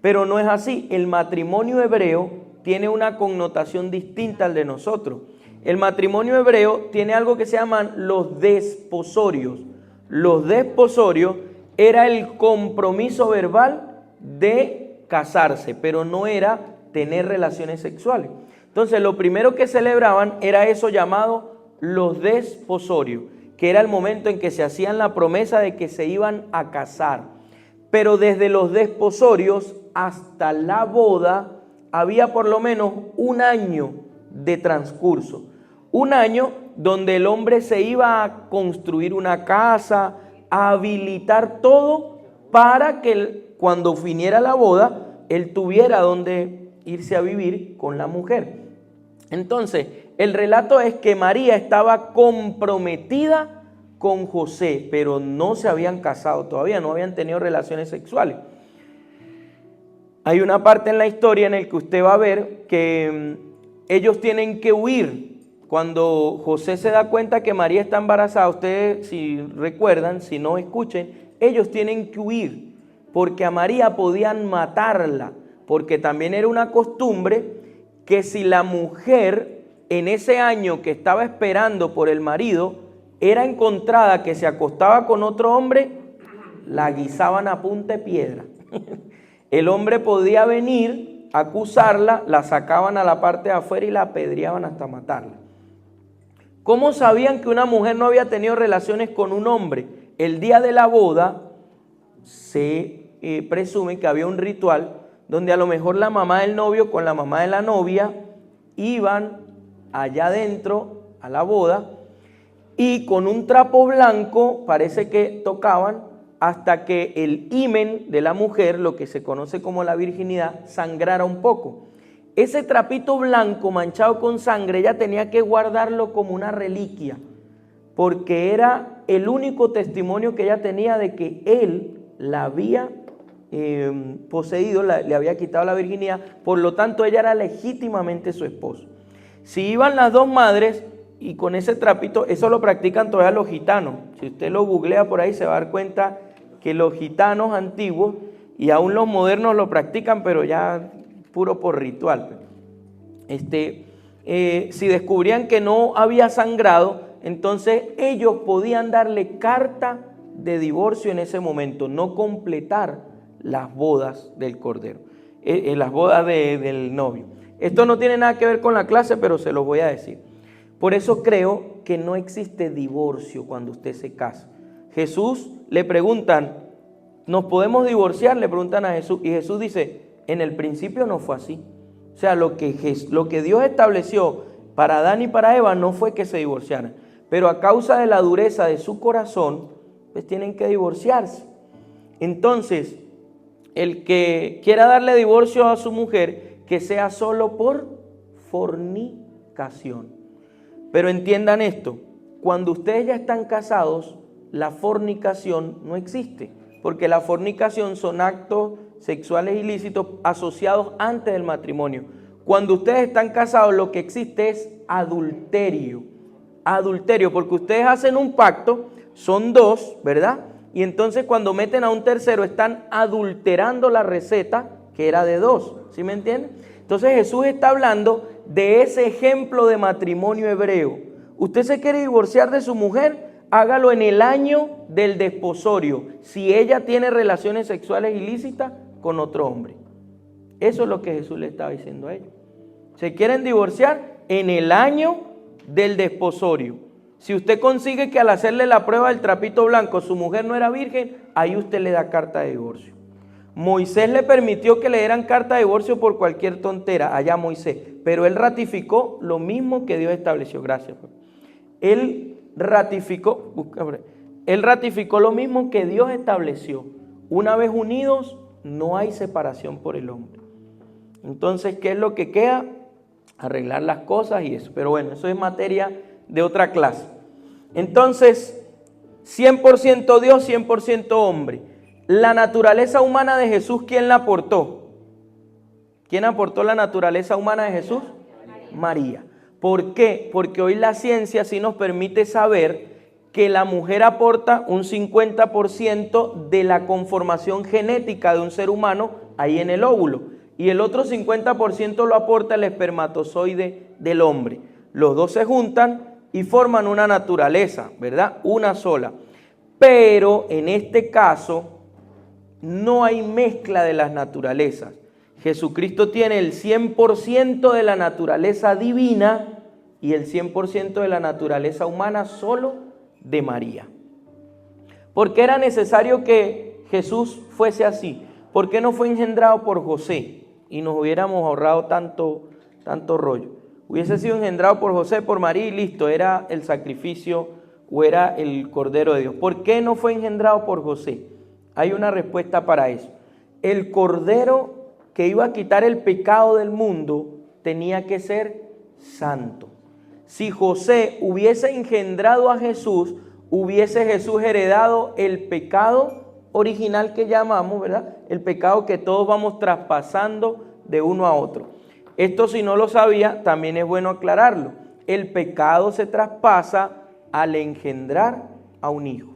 Pero no es así. El matrimonio hebreo tiene una connotación distinta al de nosotros. El matrimonio hebreo tiene algo que se llaman los desposorios. Los desposorios era el compromiso verbal de casarse, pero no era tener relaciones sexuales. Entonces, lo primero que celebraban era eso llamado los desposorios, que era el momento en que se hacían la promesa de que se iban a casar. Pero desde los desposorios hasta la boda había por lo menos un año de transcurso. Un año donde el hombre se iba a construir una casa, a habilitar todo para que cuando viniera la boda, él tuviera donde irse a vivir con la mujer. Entonces, el relato es que María estaba comprometida con José, pero no se habían casado todavía, no habían tenido relaciones sexuales. Hay una parte en la historia en la que usted va a ver que ellos tienen que huir. Cuando José se da cuenta que María está embarazada, ustedes si recuerdan, si no escuchen, ellos tienen que huir porque a María podían matarla, porque también era una costumbre que si la mujer en ese año que estaba esperando por el marido era encontrada que se acostaba con otro hombre, la guisaban a punta de piedra. El hombre podía venir a acusarla, la sacaban a la parte de afuera y la apedreaban hasta matarla. ¿Cómo sabían que una mujer no había tenido relaciones con un hombre? El día de la boda se presume que había un ritual donde a lo mejor la mamá del novio con la mamá de la novia iban allá adentro a la boda y con un trapo blanco parece que tocaban hasta que el himen de la mujer, lo que se conoce como la virginidad, sangrara un poco. Ese trapito blanco manchado con sangre ella tenía que guardarlo como una reliquia, porque era el único testimonio que ella tenía de que él la había poseído, le había quitado la virginidad, por lo tanto ella era legítimamente su esposo. Si iban las dos madres y con ese trapito, eso lo practican todavía los gitanos. Si usted lo googlea por ahí se va a dar cuenta que los gitanos antiguos y aún los modernos lo practican, pero ya puro por ritual. Si descubrían que no había sangrado, entonces ellos podían darle carta de divorcio en ese momento, no completar las bodas del cordero, las bodas del novio. Esto no tiene nada que ver con la clase, pero se los voy a decir. Por eso creo que no existe divorcio cuando usted se casa. Jesús le preguntan, ¿nos podemos divorciar?, le preguntan a Jesús. Y Jesús dice, en el principio no fue así. O sea, lo que Dios estableció para Adán y para Eva no fue que se divorciaran. Pero a causa de la dureza de su corazón, pues tienen que divorciarse. Entonces, el que quiera darle divorcio a su mujer, que sea solo por fornicación. Pero entiendan esto, cuando ustedes ya están casados, la fornicación no existe, porque la fornicación son actos sexuales ilícitos asociados antes del matrimonio. Cuando ustedes están casados, lo que existe es adulterio. Adulterio, porque ustedes hacen un pacto, son dos, ¿verdad? Y entonces cuando meten a un tercero están adulterando la receta que era de dos, ¿sí me entienden? Entonces Jesús está hablando de ese ejemplo de matrimonio hebreo. Usted se quiere divorciar de su mujer, hágalo en el año del desposorio, si ella tiene relaciones sexuales ilícitas con otro hombre. Eso es lo que Jesús le estaba diciendo a ellos. Se quieren divorciar en el año del desposorio. Si usted consigue que al hacerle la prueba del trapito blanco su mujer no era virgen, ahí usted le da carta de divorcio. Moisés le permitió que le dieran carta de divorcio por cualquier tontera, allá Moisés, pero él ratificó lo mismo que Dios estableció. Gracias. Él ratificó lo mismo que Dios estableció. Una vez unidos, no hay separación por el hombre. Entonces, ¿qué es lo que queda? Arreglar las cosas y eso. Pero bueno, eso es materia de otra clase. Entonces, 100% Dios, 100% hombre. La naturaleza humana de Jesús, ¿quién la aportó? ¿Quién aportó la naturaleza humana de Jesús? María. ¿Por qué? Porque hoy la ciencia sí nos permite saber que la mujer aporta un 50% de la conformación genética de un ser humano ahí en el óvulo. Y el otro 50% lo aporta el espermatozoide del hombre. Los dos se juntan y forman una naturaleza, ¿verdad? Una sola. Pero en este caso no hay mezcla de las naturalezas. Jesucristo tiene el 100% de la naturaleza divina y el 100% de la naturaleza humana solo de María. ¿Por qué era necesario que Jesús fuese así? ¿Por qué no fue engendrado por José? Y nos hubiéramos ahorrado tanto rollo. Hubiese sido engendrado por José, por María y listo, era el sacrificio o era el Cordero de Dios. ¿Por qué no fue engendrado por José? Hay una respuesta para eso. El Cordero que iba a quitar el pecado del mundo tenía que ser santo. Si José hubiese engendrado a Jesús, hubiese Jesús heredado el pecado original que llamamos, ¿verdad? El pecado que todos vamos traspasando de uno a otro. Esto, si no lo sabía, también es bueno aclararlo. El pecado se traspasa al engendrar a un hijo.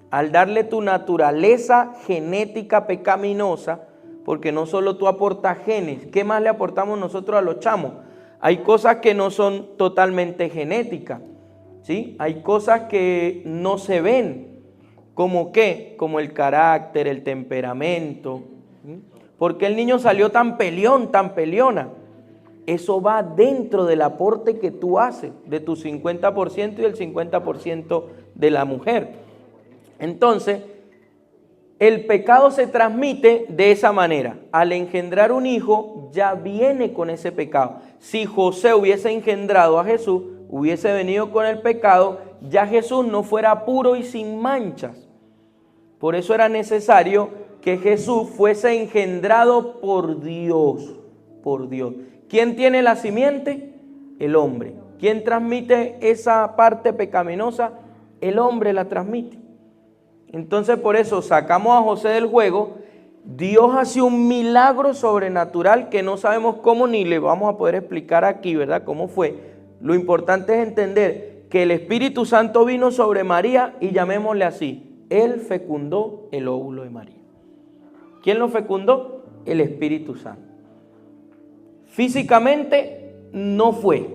Al darle tu naturaleza genética pecaminosa, porque no solo tú aportas genes, ¿qué más le aportamos nosotros a los chamos? Hay cosas que no son totalmente genéticas, ¿sí? Hay cosas que no se ven, ¿como qué? Como el carácter, el temperamento. ¿Sí? ¿Por qué el niño salió tan peleón, tan peleona? Eso va dentro del aporte que tú haces, de tu 50% y el 50% de la mujer. Entonces, el pecado se transmite de esa manera. Al engendrar un hijo, ya viene con ese pecado. Si José hubiese engendrado a Jesús, hubiese venido con el pecado, ya Jesús no fuera puro y sin manchas. Por eso era necesario que Jesús fuese engendrado por Dios. Por Dios. ¿Quién tiene la simiente? El hombre. ¿Quién transmite esa parte pecaminosa? El hombre la transmite. Entonces por eso sacamos a José del juego. Dios hace un milagro sobrenatural que no sabemos cómo ni le vamos a poder explicar aquí, ¿verdad? Cómo fue. Lo importante es entender que el Espíritu Santo vino sobre María y llamémosle así. Él fecundó el óvulo de María. ¿Quién lo fecundó? El Espíritu Santo. Físicamente no fue.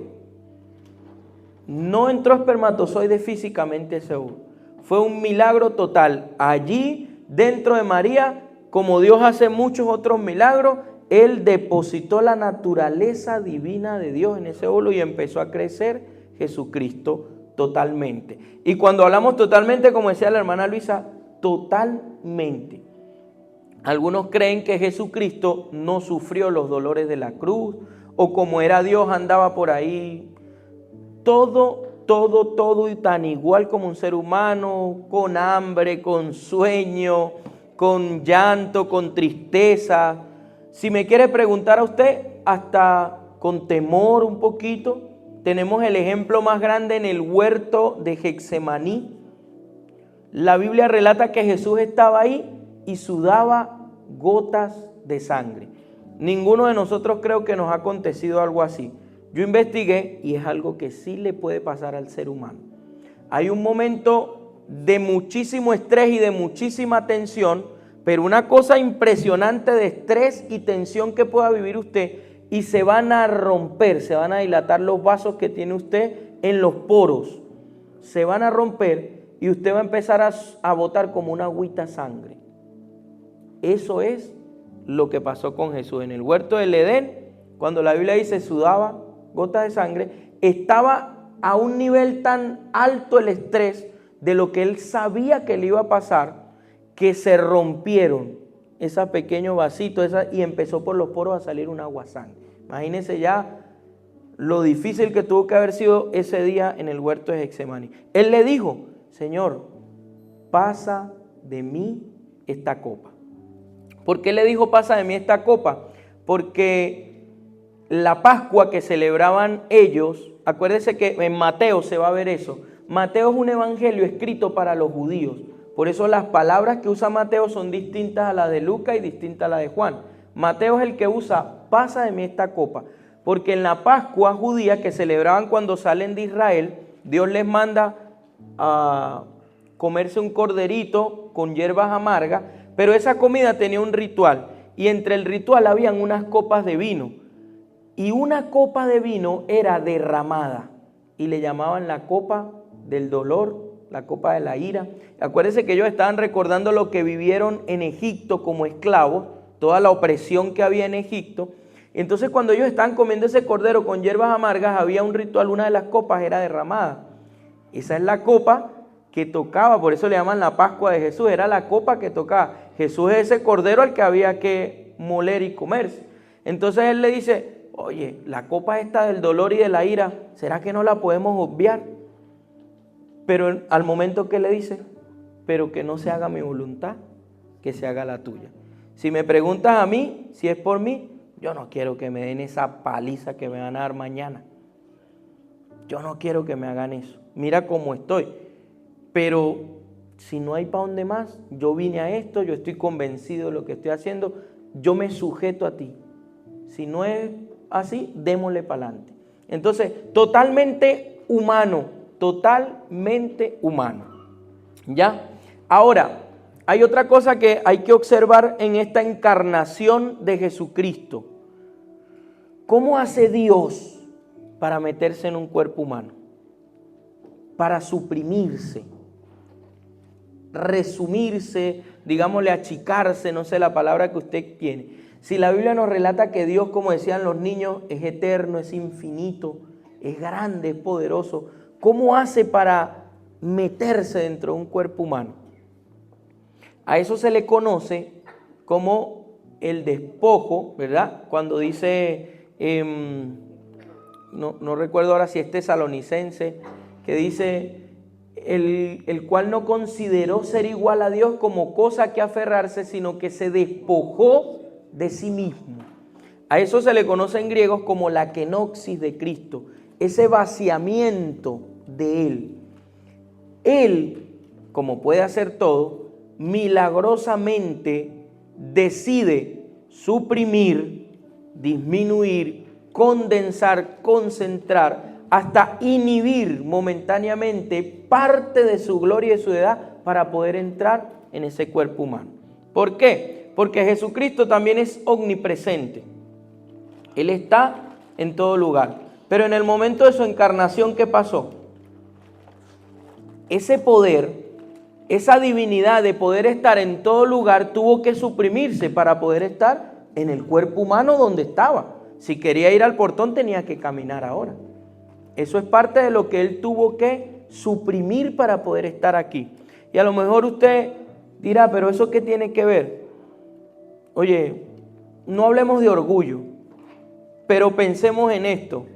No entró espermatozoide físicamente ese óvulo. Fue un milagro total. Allí, dentro de María, como Dios hace muchos otros milagros, Él depositó la naturaleza divina de Dios en ese óvulo y empezó a crecer Jesucristo totalmente. Y cuando hablamos totalmente, como decía la hermana Luisa, totalmente. Algunos creen que Jesucristo no sufrió los dolores de la cruz, o como era Dios andaba por ahí, todo y tan igual como un ser humano, con hambre, con sueño, con llanto, con tristeza. Si me quiere preguntar a usted, hasta con temor un poquito. Tenemos el ejemplo más grande en el huerto de Getsemaní. La Biblia relata que Jesús estaba ahí y sudaba gotas de sangre. Ninguno de nosotros creo que nos ha acontecido algo así. Yo investigué y es algo que sí le puede pasar al ser humano. Hay un momento de muchísimo estrés y de muchísima tensión, pero una cosa impresionante de estrés y tensión que pueda vivir usted, y se van a romper, se van a dilatar los vasos que tiene usted en los poros. Se van a romper y usted va a empezar a botar como una agüita sangre. Eso es lo que pasó con Jesús en el huerto del Edén. Cuando la Biblia dice sudaba gotas de sangre, estaba a un nivel tan alto el estrés de lo que él sabía que le iba a pasar, que se rompieron esos pequeños vasitos y empezó por los poros a salir un agua sangre. Imagínense ya lo difícil que tuvo que haber sido ese día en el huerto de Getsemaní. Él le dijo: Señor, pasa de mí esta copa. ¿Por qué le dijo pasa de mí esta copa? Porque la Pascua que celebraban ellos, acuérdense que en Mateo se va a ver eso. Mateo es un evangelio escrito para los judíos. Por eso las palabras que usa Mateo son distintas a las de Lucas y distintas a las de Juan. Mateo es el que usa pasa de mí esta copa. Porque en la Pascua judía que celebraban cuando salen de Israel, Dios les manda a comerse un corderito con hierbas amargas, pero esa comida tenía un ritual, y entre el ritual habían unas copas de vino, y una copa de vino era derramada, y le llamaban la copa del dolor, la copa de la ira. Acuérdense que ellos estaban recordando lo que vivieron en Egipto como esclavos, toda la opresión que había en Egipto. Entonces cuando ellos estaban comiendo ese cordero con hierbas amargas, había un ritual, una de las copas era derramada. Esa es la copa que tocaba, por eso le llaman la Pascua de Jesús, era la copa que tocaba. Jesús es ese cordero al que había que moler y comerse. Entonces él le dice: oye, la copa esta del dolor y de la ira, ¿será que no la podemos obviar? Pero al momento que le dice: pero que no se haga mi voluntad, que se haga la tuya. Si me preguntas a mí, si es por mí, yo no quiero que me den esa paliza que me van a dar mañana. Yo no quiero que me hagan eso. Mira cómo estoy. Pero si no hay para dónde más, yo vine a esto, yo estoy convencido de lo que estoy haciendo, yo me sujeto a ti. Si no es así, démosle para adelante. Entonces, totalmente humano, ¿ya? Ahora, hay otra cosa que hay que observar en esta encarnación de Jesucristo. ¿Cómo hace Dios para meterse en un cuerpo humano? Para suprimirse, resumirse, digámosle achicarse, no sé la palabra que usted tiene. Si la Biblia nos relata que Dios, como decían los niños, es eterno, es infinito, es grande, es poderoso, ¿cómo hace para meterse dentro de un cuerpo humano? A eso se le conoce como el despojo, ¿verdad? Cuando dice, no recuerdo ahora si es Tesalonicense, que dice, el cual no consideró ser igual a Dios como cosa que aferrarse, sino que se despojó de sí mismo. A eso se le conoce en griego como la kenosis de Cristo, ese vaciamiento de Él. Él, como puede hacer todo, milagrosamente decide suprimir, disminuir, condensar, concentrar, hasta inhibir momentáneamente parte de su gloria y de su edad para poder entrar en ese cuerpo humano. ¿Por qué? Porque Jesucristo también es omnipresente. Él está en todo lugar. Pero en el momento de su encarnación, ¿qué pasó? Ese poder, esa divinidad de poder estar en todo lugar tuvo que suprimirse para poder estar en el cuerpo humano donde estaba. Si quería ir al portón tenía que caminar ahora. Eso es parte de lo que Él tuvo que suprimir para poder estar aquí. Y a lo mejor usted Dirá, pero ¿eso qué tiene que ver? Oye, no hablemos de orgullo, pero pensemos en esto.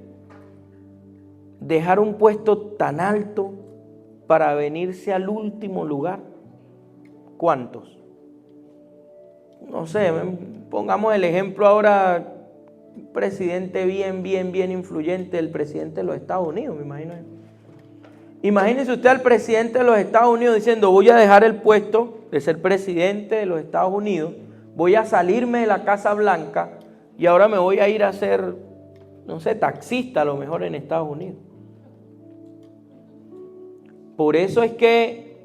Dejar un puesto tan alto para venirse al último lugar. ¿Cuántos? No sé, pongamos el ejemplo ahora, un presidente bien influyente, el presidente de los Estados Unidos, me imagino. Imagínese usted al presidente de los Estados Unidos diciendo, voy a dejar el puesto de ser presidente de los Estados Unidos, voy a salirme de la Casa Blanca y ahora me voy a ir a ser, no sé, taxista a lo mejor en Estados Unidos. Por eso es que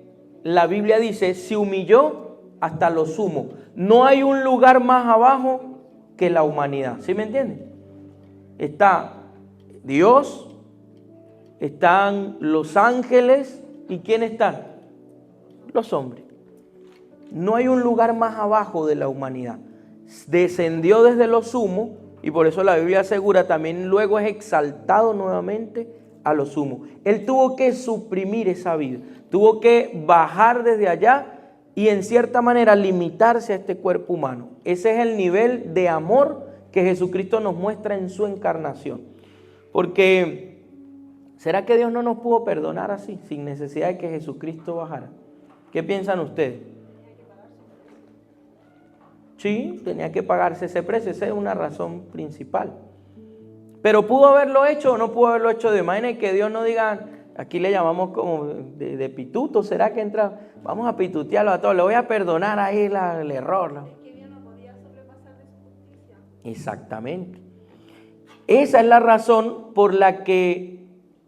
la Biblia dice, se humilló hasta lo sumo. No hay un lugar más abajo que la humanidad. ¿Sí me entienden? Está Dios, están los ángeles, ¿y quién están? Los hombres. No hay un lugar más abajo de la humanidad. Descendió desde lo sumo y por eso la Biblia asegura también luego es exaltado nuevamente a lo sumo. Él tuvo que suprimir esa vida, tuvo que bajar desde allá y en cierta manera limitarse a este cuerpo humano. Ese es el nivel de amor que Jesucristo nos muestra en su encarnación. Porque, ¿será que Dios no nos pudo perdonar así, sin necesidad de que Jesucristo bajara? ¿Qué piensan ustedes? Sí, tenía que pagarse ese precio, esa es una razón principal. Pero ¿pudo haberlo hecho o no pudo haberlo hecho? De manera que Dios no diga, aquí le llamamos como de pituto, ¿será que entra? Vamos a pitutearlo a todos, le voy a perdonar ahí el error, ¿no? Es que Dios no podía sobrepasar de su justicia. Exactamente. Esa es la razón por la que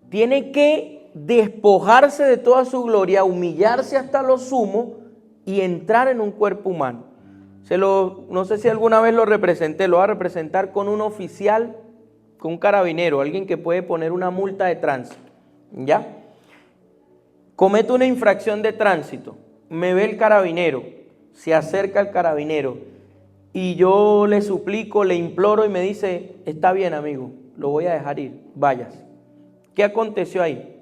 tiene que despojarse de toda su gloria, humillarse hasta lo sumo y entrar en un cuerpo humano. No sé si alguna vez lo representé, lo voy a representar con un oficial, con un carabinero, alguien que puede poner una multa de tránsito, ¿ya? Comete una infracción de tránsito, me ve el carabinero, se acerca el carabinero y yo le suplico, le imploro y me dice, está bien amigo, lo voy a dejar ir, váyase. ¿Qué aconteció ahí?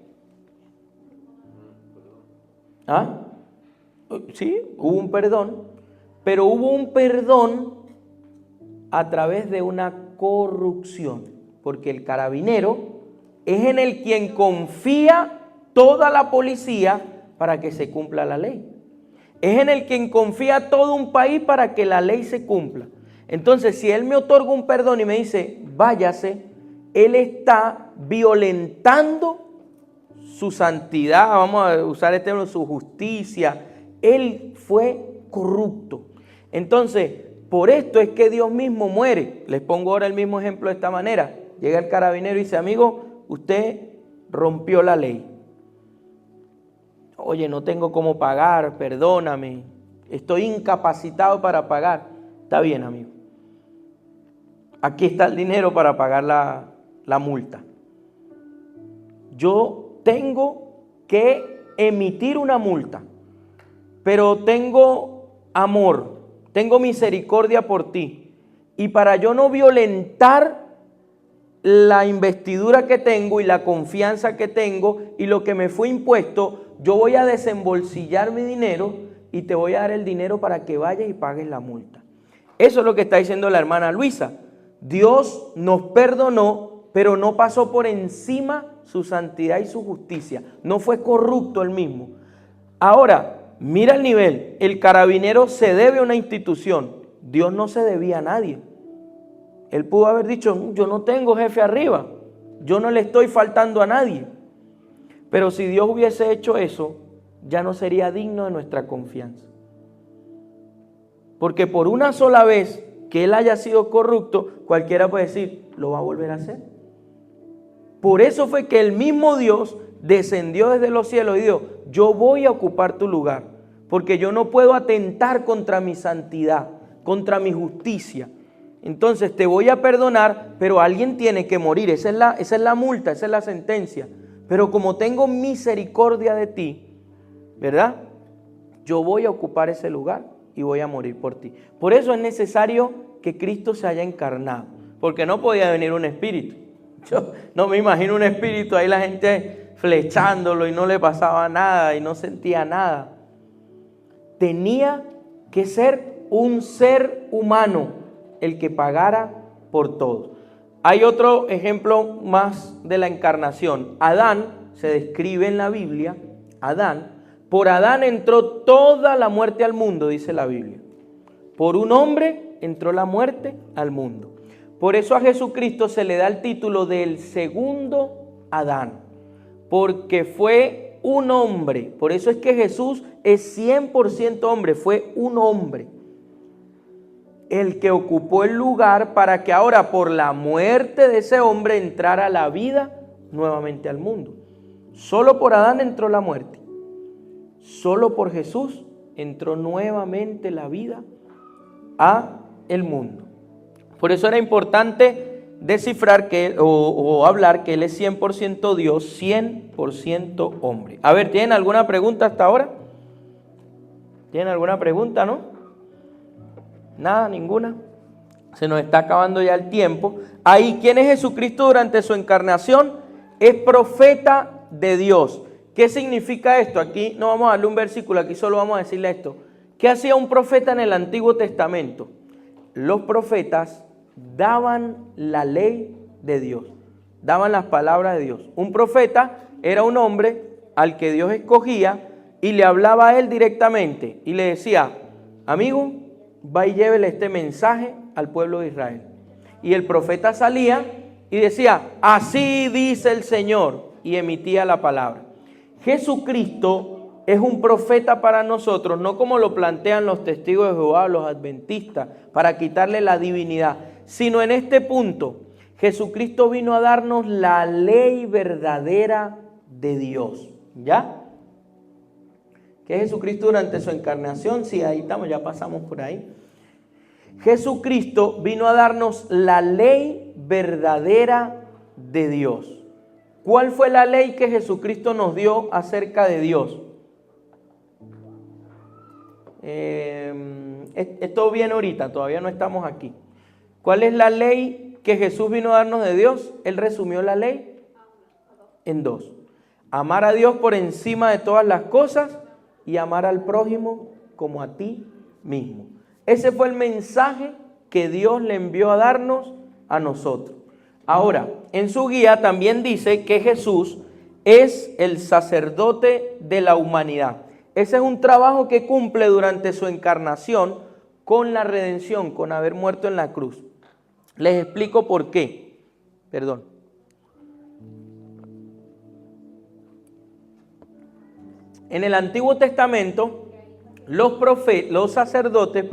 ¿Ah? Sí, hubo un perdón, pero hubo un perdón a través de una corrupción, porque el carabinero es en el quien confía toda la policía para que se cumpla la ley. Es en el quien confía todo un país para que la ley se cumpla. Entonces, si él me otorga un perdón y me dice, váyase, él está violentando su santidad, vamos a usar este término, su justicia. Él fue corrupto. Entonces, por esto es que Dios mismo muere. Les pongo ahora el mismo ejemplo de esta manera. Llega el carabinero y dice, amigo, usted rompió la ley. Oye, no tengo cómo pagar, perdóname, estoy incapacitado para pagar. Está bien, amigo. Aquí está el dinero para pagar la multa. Yo tengo que emitir una multa, pero tengo amor, tengo misericordia por ti. Y para yo no violentar la investidura que tengo y la confianza que tengo y lo que me fue impuesto, yo voy a desembolsillar mi dinero y te voy a dar el dinero para que vayas y pagues la multa. Eso es lo que está diciendo la hermana Luisa. Dios nos perdonó, pero no pasó por encima su santidad y su justicia. No fue corrupto él mismo. Ahora, mira el nivel. El carabinero se debe a una institución. Dios no se debía a nadie. Él pudo haber dicho, yo no tengo jefe arriba, yo no le estoy faltando a nadie. Pero si Dios hubiese hecho eso, ya no sería digno de nuestra confianza. Porque por una sola vez que él haya sido corrupto, cualquiera puede decir, lo va a volver a hacer. Por eso fue que el mismo Dios descendió desde los cielos y dijo, yo voy a ocupar tu lugar, porque yo no puedo atentar contra mi santidad, contra mi justicia. Entonces te voy a perdonar, pero alguien tiene que morir. Esa es la multa, esa es la sentencia. Pero como tengo misericordia de ti, ¿verdad? Yo voy a ocupar ese lugar y voy a morir por ti. Por eso es necesario que Cristo se haya encarnado, porque no podía venir un espíritu. Yo no me imagino un espíritu ahí, la gente flechándolo y no le pasaba nada y no sentía nada. tenía que ser un ser humano el que pagara por todos. Hay otro ejemplo más de la encarnación. Adán se describe en la Biblia, por Adán entró toda la muerte al mundo, dice la Biblia. Por un hombre entró la muerte al mundo. Por eso a Jesucristo se le da el título del segundo Adán, porque fue un hombre. Por eso es que Jesús es 100% hombre, fue un hombre el que ocupó el lugar para que ahora por la muerte de ese hombre entrara la vida nuevamente al mundo. Solo por Adán entró la muerte. Solo por Jesús entró nuevamente la vida a el mundo. Por eso era importante descifrar o hablar que Él es 100% Dios, 100% hombre. A ver, ¿tienen alguna pregunta hasta ahora? ¿Tienen alguna pregunta, no? Nada, ninguna. Se nos está acabando ya el tiempo. Ahí, ¿quién es Jesucristo durante su encarnación? Es profeta de Dios. ¿Qué significa esto? Aquí no vamos a darle un versículo, aquí solo vamos a decirle esto. ¿Qué hacía un profeta en el Antiguo Testamento? Los profetas daban la ley de Dios, daban las palabras de Dios. Un profeta era un hombre al que Dios escogía y le hablaba a él directamente y le decía: amigo, va y llévele este mensaje al pueblo de Israel. Y el profeta salía y decía: así dice el Señor, y emitía la palabra. Jesucristo es un profeta para nosotros, no como lo plantean los testigos de Jehová, los adventistas, para quitarle la divinidad, sino en este punto. Jesucristo vino a darnos la ley verdadera de Dios. ¿Ya? ¿Qué es Jesucristo durante su encarnación? Sí, ahí estamos, ya pasamos por ahí. Jesucristo vino a darnos la ley verdadera de Dios. ¿Cuál fue la ley que Jesucristo nos dio acerca de Dios? Esto viene ahorita, todavía no estamos aquí. ¿Cuál es la ley que Jesús vino a darnos de Dios? Él resumió la ley en dos: amar a Dios por encima de todas las cosas y amar al prójimo como a ti mismo. Ese fue el mensaje que Dios le envió a darnos a nosotros. Ahora, en su guía también dice que Jesús es el sacerdote de la humanidad. Ese es un trabajo que cumple durante su encarnación con la redención, con haber muerto en la cruz. Les explico por qué. Perdón. En el Antiguo Testamento, los sacerdotes,